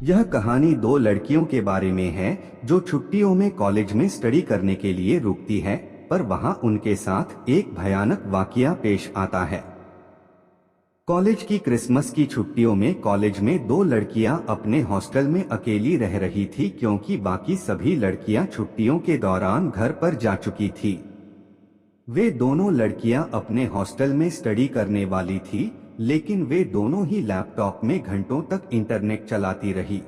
यह कहानी दो लड़कियों के बारे में है जो छुट्टियों में कॉलेज में स्टडी करने के लिए रुकती है, पर वहां उनके साथ एक भयानक वाकया पेश आता है। कॉलेज की क्रिसमस की छुट्टियों में कॉलेज में दो लड़कियां अपने हॉस्टल में अकेली रह रही थी क्योंकि बाकी सभी लड़कियां छुट्टियों के दौरान घर पर जा चुकी थी। वे दोनों लड़कियां अपने हॉस्टल में स्टडी करने वाली थी, लेकिन वे दोनों ही लैपटॉप में घंटों तक इंटरनेट चलाती रही।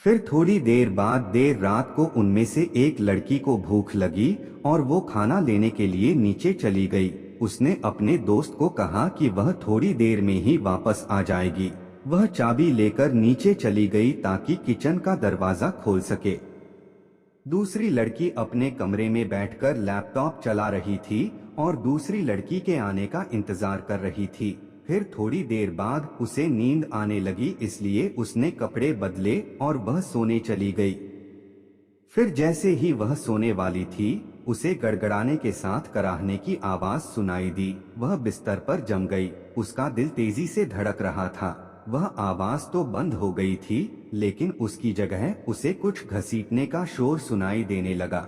फिर थोड़ी देर बाद देर रात को उनमें से एक लड़की को भूख लगी और वो खाना लेने के लिए नीचे चली गई। उसने अपने दोस्त को कहा कि वह थोड़ी देर में ही वापस आ जाएगी। वह चाबी लेकर नीचे चली गई ताकि किचन का दरवाजा खोल सके। दूसरी लड़की अपने कमरे में बैठकर लैपटॉप चला रही थी और दूसरी लड़की के आने का इंतजार कर रही थी। फिर थोड़ी देर बाद उसे नींद आने लगी, इसलिए उसने कपड़े बदले और वह सोने चली गई। फिर जैसे ही वह सोने वाली थी, उसे गड़गड़ाने के साथ कराहने की आवाज सुनाई दी। वह बिस्तर पर जम गई। उसका दिल तेजी से धड़क रहा था। वह आवाज तो बंद हो गई थी, लेकिन उसकी जगह उसे कुछ घसीटने का शोर सुनाई देने लगा।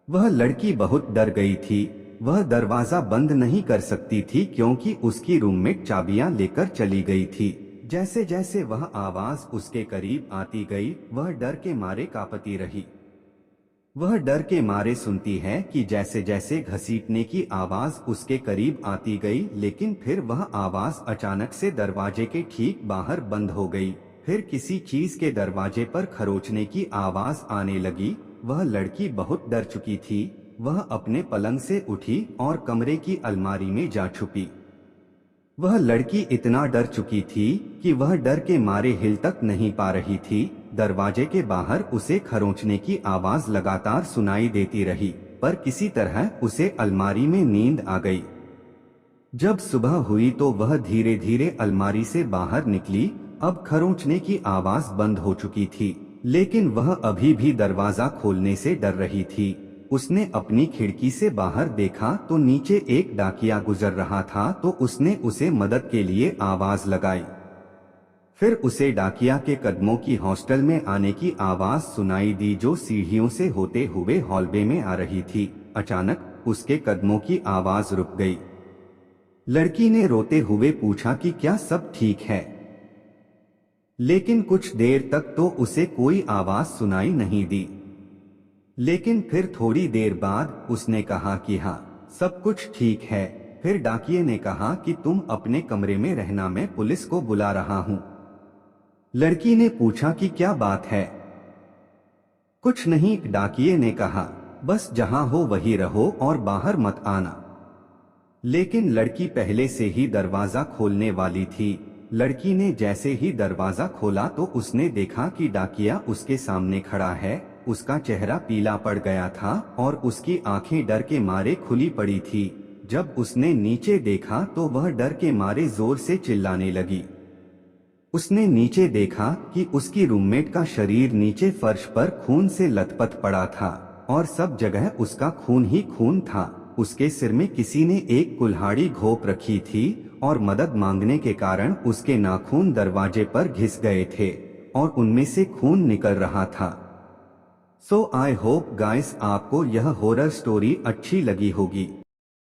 वह लड़की बहुत डर गई थी। वह दरवाजा बंद नहीं कर सकती थी क्योंकि उसकी रूममेट चाबियां लेकर चली गई थी। जैसे जैसे वह आवाज उसके करीब आती गई, वह डर के मारे कांपती रही। वह डर के मारे सुनती है कि जैसे जैसे घसीटने की आवाज उसके करीब आती गई, लेकिन फिर वह आवाज अचानक से दरवाजे के ठीक बाहर बंद हो गई। फिर किसी चीज के दरवाजे पर खरोचने की आवाज आने लगी। वह लड़की बहुत डर चुकी थी। वह अपने पलंग से उठी और कमरे की अलमारी में जा छुपी। वह लड़की इतना डर चुकी थी कि वह डर के मारे हिल तक नहीं पा रही थी। दरवाजे के बाहर उसे खरोंचने की आवाज लगातार सुनाई देती रही, पर किसी तरह उसे अलमारी में नींद आ गई। जब सुबह हुई तो वह धीरे धीरे अलमारी से बाहर निकली। अब खरोंचने की आवाज बंद हो चुकी थी, लेकिन वह अभी भी दरवाजा खोलने से डर रही थी। उसने अपनी खिड़की से बाहर देखा तो नीचे एक डाकिया गुजर रहा था, तो उसने उसे मदद के लिए आवाज लगाई। फिर उसे डाकिया के कदमों की हॉस्टल में आने की आवाज सुनाई दी जो सीढ़ियों से होते हुए हॉलवे में आ रही थी। अचानक उसके कदमों की आवाज रुक गई। लड़की ने रोते हुए पूछा कि क्या सब ठीक है, लेकिन कुछ देर तक तो उसे कोई आवाज सुनाई नहीं दी। लेकिन फिर थोड़ी देर बाद उसने कहा कि हाँ, सब कुछ ठीक है। फिर डाकिये ने कहा कि तुम अपने कमरे में रहना, मैं पुलिस को बुला रहा हूँ। लड़की ने पूछा कि क्या बात है। कुछ नहीं, डाकिये ने कहा, बस जहां हो वहीं रहो और बाहर मत आना। लेकिन लड़की पहले से ही दरवाजा खोलने वाली थी। लड़की ने जैसे ही दरवाजा खोला तो उसने देखा कि डाकिया उसके सामने खड़ा है। उसका चेहरा पीला पड़ गया था और उसकी आंखें डर के मारे खुली पड़ी थी। जब उसने नीचे देखा तो वह डर के मारे जोर से चिल्लाने लगी। उसने नीचे देखा कि उसकी रूममेट का शरीर नीचे फर्श पर खून से लथपथ पड़ा था और सब जगह उसका खून ही खून था। उसके सिर में किसी ने एक कुल्हाड़ी घोंप रखी थी और मदद मांगने के कारण उसके नाखून दरवाजे पर घिस गए थे और उनमें से खून निकल रहा था। सो आई होप गाइस आपको यह हॉरर स्टोरी अच्छी लगी होगी।